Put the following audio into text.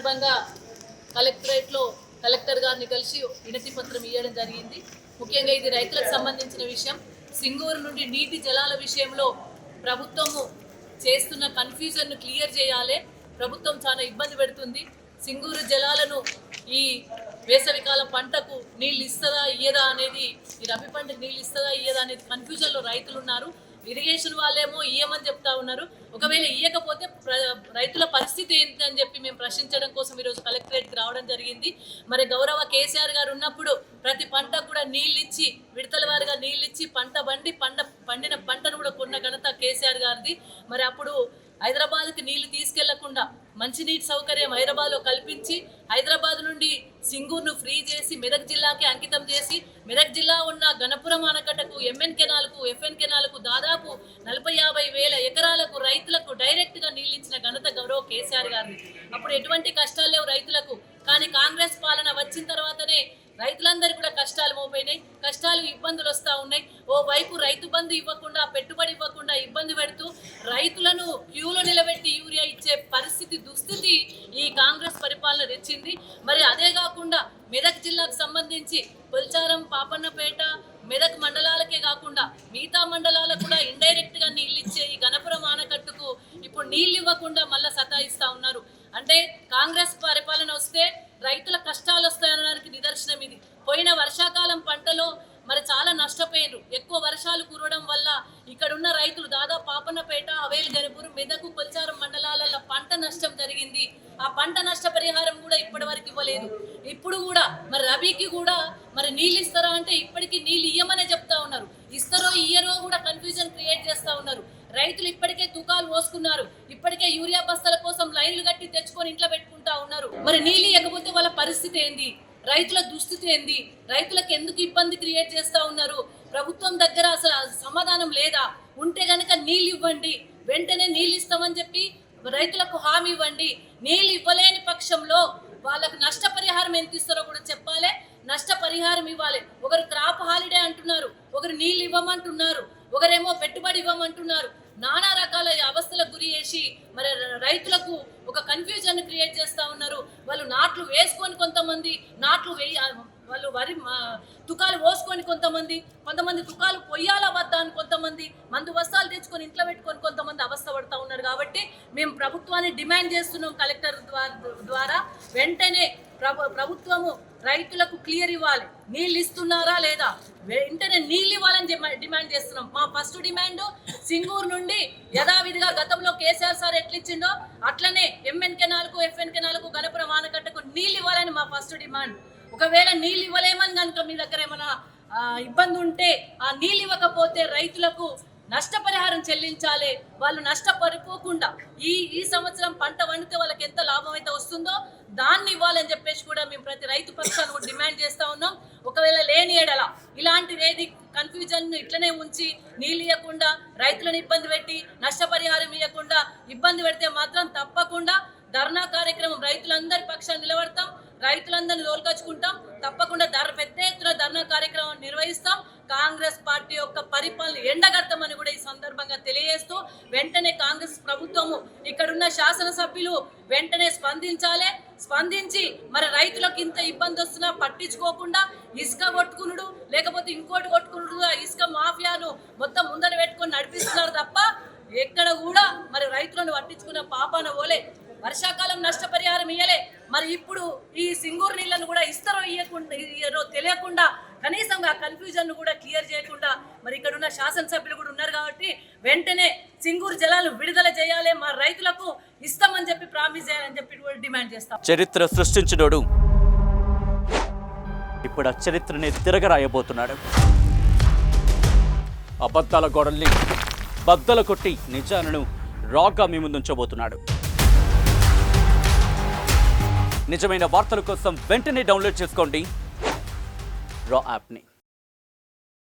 సందర్భంగా కలెక్టరేట్లో కలెక్టర్ గారిని కలిసి వినతి పత్రం ఇవ్వడం జరిగింది. ముఖ్యంగా ఇది రైతులకు సంబంధించిన విషయం. సింగూరు నుండి నీటి జలాల విషయంలో ప్రభుత్వము చేస్తున్న కన్ఫ్యూజన్ను క్లియర్ చేయాలి. ప్రభుత్వం చాలా ఇబ్బంది పెడుతుంది. సింగూరు జలాలను ఈ వేసవికాల పంటకు నీళ్ళు ఇస్తుందా ఇయ్యదా అనేది, ఈ రబీ పంటకు నీళ్ళు ఇస్తుందా ఇయ్యదా అనేది కన్ఫ్యూజన్లో రైతులు ఉన్నారు. ఇరిగేషన్ వాళ్ళేమో ఇయ్యమని చెప్తా ఉన్నారు. ఒకవేళ ఇయ్యకపోతే రైతుల పరిస్థితి ఏంటి అని చెప్పి మేము ప్రశ్నించడం కోసం ఈరోజు కలెక్టరేట్కి రావడం జరిగింది. మరి గౌరవ కేసీఆర్ గారు ఉన్నప్పుడు ప్రతి పంటకు కూడా నీళ్ళు ఇచ్చి, విడతల వారిగా నీళ్ళు ఇచ్చి పంట పండిన పంటను కూడా కొన్న ఘనత కేసీఆర్ గారిది. మరి అప్పుడు హైదరాబాద్కి నీళ్లు తీసుకెళ్లకుండా మంచినీటి సౌకర్యం హైదరాబాద్లో కల్పించి, హైదరాబాద్ నుండి సింగూరును ఫ్రీ చేసి మెదక్ జిల్లాకి అంకితం చేసి, మెదక్ జిల్లా ఉన్న గణపురం ఆనకట్టకు, ఎంఎన్ కెనాల్కు, ఎఫ్ఎన్ కెనాల్కు దాదాపు 40-50 వేల ఎకరాలకు రైతులకు డైరెక్ట్గా నీళ్ళు ఇచ్చిన ఘనత గౌరవ కేసీఆర్ గారిది. అప్పుడు ఎటువంటి కష్టాలు లేవు రైతులకు. కానీ కాంగ్రెస్ పాలన వచ్చిన తర్వాతనే రైతులందరూ కూడా కష్టాలు మోపైనాయి, కష్టాలు ఇబ్బందులు వస్తూ ఉన్నాయి. ఓవైపు రైతు బంధు ఇవ్వకుండా, పెట్టుబడి ఇవ్వకుండా ఇబ్బంది పెడుతూ రైతులను క్యూలో నిలబెట్టి యూరియా ఇచ్చే దుస్థితి ఈ కాంగ్రెస్ పరిపాలన తెచ్చింది. మరి అదే కాకుండా మెదక్ జిల్లాకు సంబంధించి పొల్చారం, పాపన్నపేట, మెదక్ మండలాలకే కాకుండా మిగతా మండలాలకు కూడా ఇండైరెక్ట్గా నీళ్ళు ఇచ్చే ఈ గణపురం ఆనకట్టుకు ఇప్పుడు నీళ్ళు ఇవ్వకుండా మళ్ళీ సతాయిస్తూ ఉన్నారు. అంటే కాంగ్రెస్ పరిపాలన వస్తే రైతుల కష్టాలు వస్తాయనడానికి నిదర్శనం ఇది. పోయిన వర్షాకాలం పంటలో మరి చాలా నష్టపోయారు. ఎక్కువ వర్షాలు కురవడం వల్ల ఇక్కడున్న రైతులు దాదాపు పాపన్నపేట, హవేలి, గణపురం, మెదకు, కొల్చారం మండలాలలో పంట నష్టం జరిగింది. ఆ పంట నష్ట పరిహారం కూడా ఇప్పటి వరకు ఇవ్వలేదు. ఇప్పుడు కూడా మరి రబీకి కూడా మరి నీళ్ళు ఇస్తారా అంటే ఇప్పటికీ నీళ్ళు ఇయ్యమనే చెప్తా ఉన్నారు. ఇస్తారో ఇయ్యరో కూడా కన్ఫ్యూజన్ క్రియేట్ చేస్తూ ఉన్నారు. రైతులు ఇప్పటికే తూకాలు పోసుకున్నారు. ఇప్పటికే యూరియా బస్తాల కోసం లైన్లు కట్టి తెచ్చుకొని ఇంట్లో పెట్టుకుంటా ఉన్నారు. మరి నీళ్ళు ఇవ్వకపోతే వాళ్ళ పరిస్థితి ఏంది? రైతుల దుస్థితి ఏంది? రైతులకు ఎందుకు ఇబ్బంది క్రియేట్ చేస్తూ ఉన్నారు? ప్రభుత్వం దగ్గర అసలు సమాధానం లేదా? ఉంటే గనక నీళ్ళు ఇవ్వండి, వెంటనే నీళ్ళు ఇస్తామని చెప్పి రైతులకు హామీ ఇవ్వండి. నీళ్ళు ఇవ్వలేని పక్షంలో వాళ్ళకు నష్టపరిహారం ఎంత ఇస్తారో కూడా చెప్పాలి. నష్టపరిహారం ఇవ్వాలి. ఒకరు క్రాప్ హాలిడే అంటున్నారు, ఒకరు నీళ్ళు ఇవ్వమంటున్నారు, ఒకరేమో పెట్టుబడి ఇవ్వమంటున్నారు. నానా రకాల అవస్థలకు గురి చేసి మరి రైతులకు ఒక కన్ఫ్యూజన్ క్రియేట్ చేస్తూ ఉన్నారు. వాళ్ళు నాట్లు వేసుకొని కొంతమంది, వాళ్ళు వరి తుకాలు పోసుకొని కొంతమంది తుకాలు పొయ్యాలా వద్దా అని కొంతమంది, మందు బస్తాలు తెచ్చుకొని ఇంట్లో పెట్టుకొని కొంతమంది అవస్థ పడుతూ ఉన్నారు. కాబట్టి మేము ప్రభుత్వాన్ని డిమాండ్ చేస్తున్నాం కలెక్టర్ ద్వారా వెంటనే ప్రభుత్వము రైతులకు క్లియర్ ఇవ్వాలి. నీళ్ళు ఇస్తున్నారా లేదా, వెంటనే నీళ్ళు ఇవ్వాలని డిమాండ్ చేస్తున్నాం. మా ఫస్ట్ డిమాండ్ సింగూరు నుండి యథావిధిగా గతంలో కేసీఆర్ సార్ ఎట్లిచ్చిండో అట్లనే ఎంఎన్ కెనాల్కు, ఎఫ్ఎన్ కెనాల్కు, గణపురం ఆనకట్టకు నీళ్ళు ఇవ్వాలని మా ఫస్ట్ డిమాండ్. ఒకవేళ నీళ్ళు ఇవ్వలేమని కనుక మీ దగ్గర ఏమైనా ఇబ్బంది ఉంటే ఆ నీళ్ళు ఇవ్వకపోతే రైతులకు నష్టపరిహారం చెల్లించాలి. వాళ్ళు నష్టపడిపోకుండా ఈ సంవత్సరం పంట వండితే వాళ్ళకి ఎంత లాభం అయితే వస్తుందో దాన్ని ఇవ్వాలని చెప్పేసి కూడా మేము ప్రతి రైతు పక్షాన్ని కూడా డిమాండ్ చేస్తూ ఉన్నాం. ఒకవేళ లేని ఎడల ఇలాంటిదేది కన్ఫ్యూజన్ ఇట్లనే ఉంచి నీళ్ళు ఇవ్వకుండా రైతులను ఇబ్బంది పెట్టి నష్టపరిహారం ఇవ్వకుండా ఇబ్బంది పెడితే మాత్రం తప్పకుండా ధర్నా కార్యక్రమం రైతులందరి పక్షాన్ని నిలబడతాం, రైతులందరినీ తోలుకొచ్చుకుంటాం. తప్పకుండా పెద్ద ఎత్తున ధర్నా కార్యక్రమం నిర్వహిస్తాం. కాంగ్రెస్ పార్టీ యొక్క పరిపాలన ఎండగడతామని కూడా ఈ సందర్భంగా తెలియజేస్తూ వెంటనే కాంగ్రెస్ ప్రభుత్వము ఇక్కడున్న శాసనసభ్యులు వెంటనే స్పందించి మరి రైతులకు ఇంత ఇబ్బంది వస్తున్నా పట్టించుకోకుండా ఇసుక కొట్టుకునుడు లేకపోతే ఇంకోటి కొట్టుకునుడు, ఇసుక మాఫియాను మొత్తం ముందర పెట్టుకొని నడిపిస్తున్నారు తప్ప ఎక్కడ కూడా మరి రైతులను పట్టించుకున్న పాపాన పోలే. వర్షాకాలం నష్టపరిహారం ఇయ్యలే. మరి ఇప్పుడు ఈ సింగూరు నీళ్లను కూడా ఇస్తారో ఇయ్యరో తెలియకుండా కనీసం ఆ కన్ఫ్యూజన్ కూడా క్లియర్ చేయకుండా మరి ఇక్కడ ఉన్న శాసనసభ్యులు కూడా ఉన్నారు. కాబట్టి వెంటనే సింగూరు జలాలు విడుదల చేయాలి, మా రైతులకు ఇస్తామని చెప్పి ప్రామిస్ చేయాలని చెప్పి కూడా డిమాండ్ చేస్తాం. చరిత్ర సృష్టించినోడు ఇప్పుడు ఆ చరిత్రని తిరగరాయబోతున్నాడు. అబద్ధాల గోడల్ని బద్దలు కొట్టి నిజాలను రాగా మీ ముందుంచబోతున్నాడు. నిజమైన వార్తల కోసం వెంటనే డౌన్లోడ్ చేసుకోండి రా యాప్ని.